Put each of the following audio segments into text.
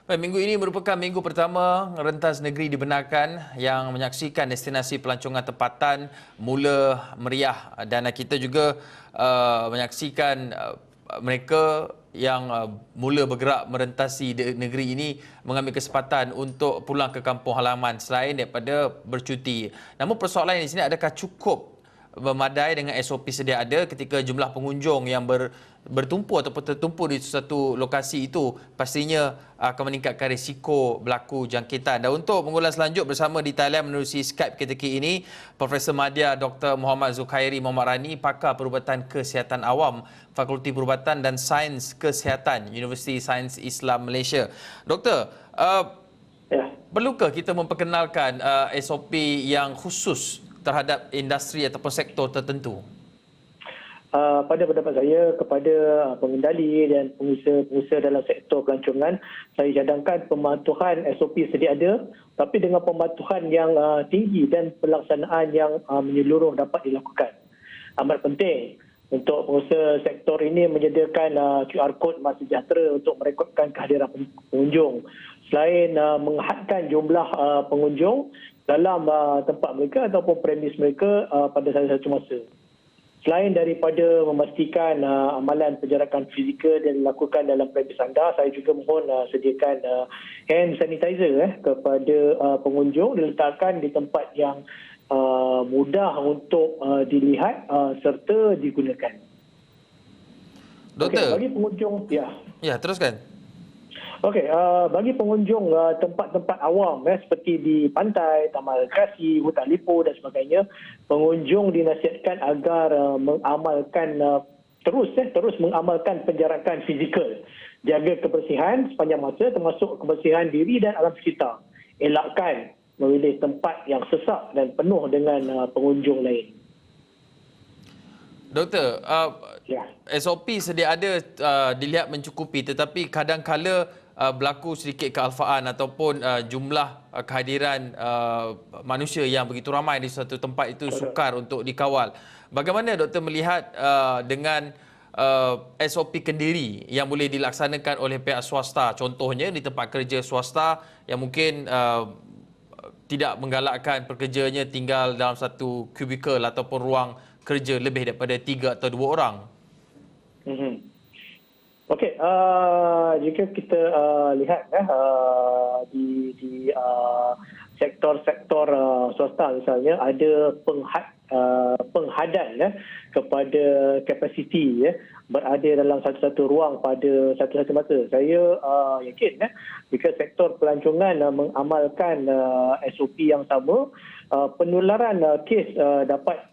Baik, minggu ini merupakan minggu pertama rentas negeri dibenarkan yang menyaksikan destinasi pelancongan tempatan mula meriah dan kita juga menyaksikan mereka yang mula bergerak merentasi negeri ini mengambil kesempatan untuk pulang ke kampung halaman selain daripada bercuti. Namun persoalan di sini, adakah cukup memadai dengan SOP sedia ada ketika jumlah pengunjung yang bertumpu ataupun tertumpu di satu lokasi itu pastinya akan meningkatkan risiko berlaku jangkitan. Dan untuk mengulas lanjut bersama di talian menerusi Skype ketika ini, Profesor Madya Dr. Muhammad Zukhairi Muhammad Rani, Pakar Perubatan Kesihatan Awam, Fakulti Perubatan dan Sains Kesihatan, Universiti Sains Islam Malaysia. Doktor, perlukah kita memperkenalkan SOP yang khusus terhadap industri ataupun sektor tertentu? Pada pendapat saya, kepada pengendali dan pengusaha dalam sektor pelancongan, saya cadangkan pematuhan SOP sedia ada, tapi dengan pematuhan yang tinggi dan pelaksanaan yang menyeluruh dapat dilakukan. Amat penting untuk pengusaha sektor ini menyediakan QR Code Mas Sejahtera untuk merekodkan kehadiran pengunjung. Selain menghadkan jumlah pengunjung dalam tempat mereka ataupun premis mereka pada satu masa. Selain daripada memastikan amalan penjarakan fizikal dan dilakukan dalam premis anda, saya juga mohon sediakan hand sanitizer kepada pengunjung, diletakkan di tempat yang mudah untuk dilihat serta digunakan. Doktor. Bagi pengunjung, Ya, teruskan. Okey, bagi pengunjung tempat-tempat awam seperti di pantai, taman rekreasi, hutan lipo dan sebagainya, pengunjung dinasihatkan agar mengamalkan terus mengamalkan penjarakan fizikal. Jaga kebersihan sepanjang masa termasuk kebersihan diri dan alam sekitar. Elakkan memilih tempat yang sesak dan penuh dengan pengunjung lain. Doktor, SOP sedia ada dilihat mencukupi, tetapi kadang-kala berlaku sedikit kealfaan ataupun jumlah kehadiran manusia yang begitu ramai di satu tempat itu sukar untuk dikawal. Bagaimana doktor melihat dengan SOP kendiri yang boleh dilaksanakan oleh pihak swasta, contohnya di tempat kerja swasta yang mungkin tidak menggalakkan pekerjanya tinggal dalam satu kubikel ataupun ruang kerja lebih daripada 3 atau 2 orang? Okey, jika kita lihat di sektor-sektor swasta misalnya, ada penghadan kepada kapasiti berada dalam satu-satu ruang pada satu-satu masa. Saya yakin jika sektor pelancongan mengamalkan SOP yang sama, penularan kes dapat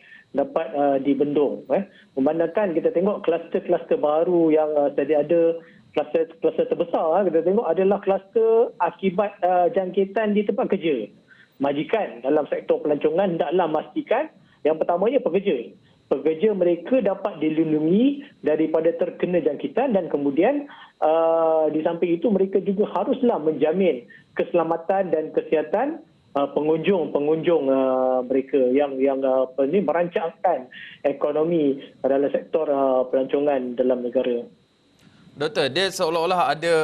dibendung. Memandangkan kita tengok kluster-kluster baru yang sedia ada, kluster terbesar kita tengok adalah kluster akibat jangkitan di tempat kerja. Majikan dalam sektor pelancongan hendaklah memastikan yang pertamanya pekerja mereka dapat dilindungi daripada terkena jangkitan, dan kemudian di samping itu mereka juga haruslah menjamin keselamatan dan kesihatan pengunjung mereka yang merancangkan ekonomi dalam sektor pelancongan dalam negara. Doktor, dia seolah-olah ada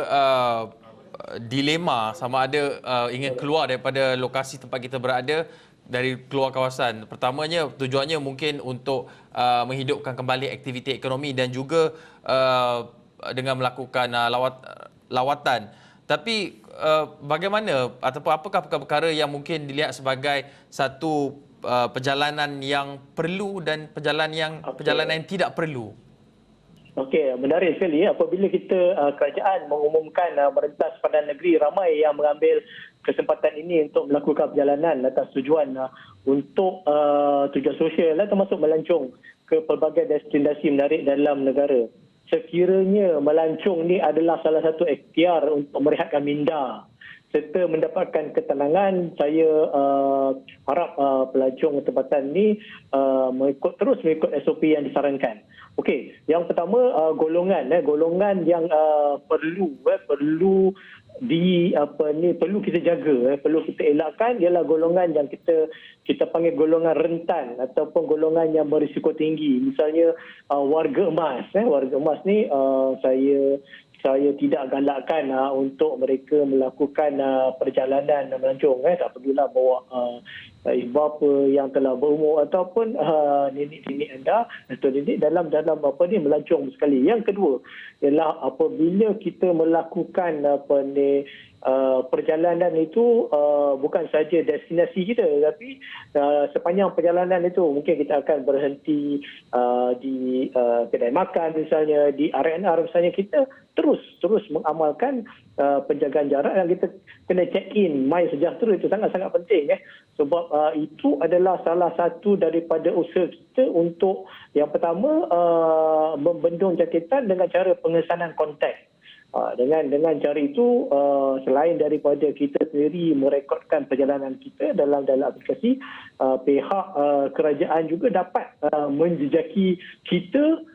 dilema sama ada ingin keluar daripada lokasi tempat kita berada, dari keluar kawasan. Pertamanya tujuannya mungkin untuk menghidupkan kembali aktiviti ekonomi dan juga dengan melakukan lawatan. Tapi bagaimana ataupun apakah perkara-perkara yang mungkin dilihat sebagai satu perjalanan yang perlu dan perjalanan yang tidak perlu? Okey, menarik sekali. Apabila kita kerajaan mengumumkan merentas pada negeri, ramai yang mengambil kesempatan ini untuk melakukan perjalanan atas tujuan untuk tujuan sosial, termasuk melancong ke pelbagai destinasi menarik dalam negara. Sekiranya melancong ni adalah salah satu ikhtiar untuk merehatkan minda serta mendapatkan ketenangan, saya harap pelancong tempatan ni terus mengikut SOP yang disarankan. Okey, yang pertama golongan yang perlu kita jaga, perlu kita elakkan ialah golongan yang kita panggil golongan rentan ataupun golongan yang berisiko tinggi. Misalnya warga emas. Warga emas ni saya tidak galakkan untuk mereka melakukan perjalanan melancong. Tak perlulah bawa ibu bapa yang telah berumur ataupun nenek-nenek anda atau nenek dalam melancong sekali. Yang kedua ialah apabila kita melakukan perjalanan itu bukan saja destinasi kita, tapi sepanjang perjalanan itu mungkin kita akan berhenti di kedai makan misalnya, di R&R misalnya, kita terus mengamalkan penjagaan jarak, dan kita kena check in My Sejahtera. Itu sangat-sangat penting sebab itu adalah salah satu daripada usaha kita untuk yang pertama membendung jangkitan dengan cara pengesanan kontak. Dengan cara itu, selain daripada kita sendiri merekodkan perjalanan kita dalam aplikasi, pihak kerajaan juga dapat menjejaki kita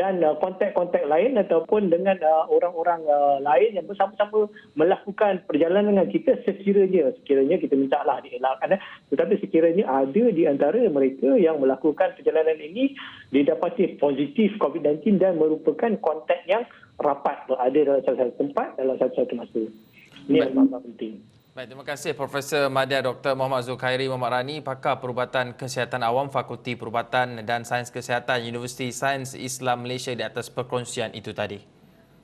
dan kontak-kontak lain ataupun dengan orang-orang lain yang bersama-sama melakukan perjalanan dengan kita, sekiranya kita mintalah dielakkan, tetapi sekiranya ada di antara mereka yang melakukan perjalanan ini didapati positif COVID-19 dan merupakan kontak yang rapat berada dalam satu tempat dalam satu masa. Ini yang sangat penting. Baik, terima kasih Profesor Madya Dr. Muhammad Zulkhairi Muhammad Rani, Pakar Perubatan Kesihatan Awam Fakulti Perubatan dan Sains Kesihatan Universiti Sains Islam Malaysia, di atas perkongsian itu tadi.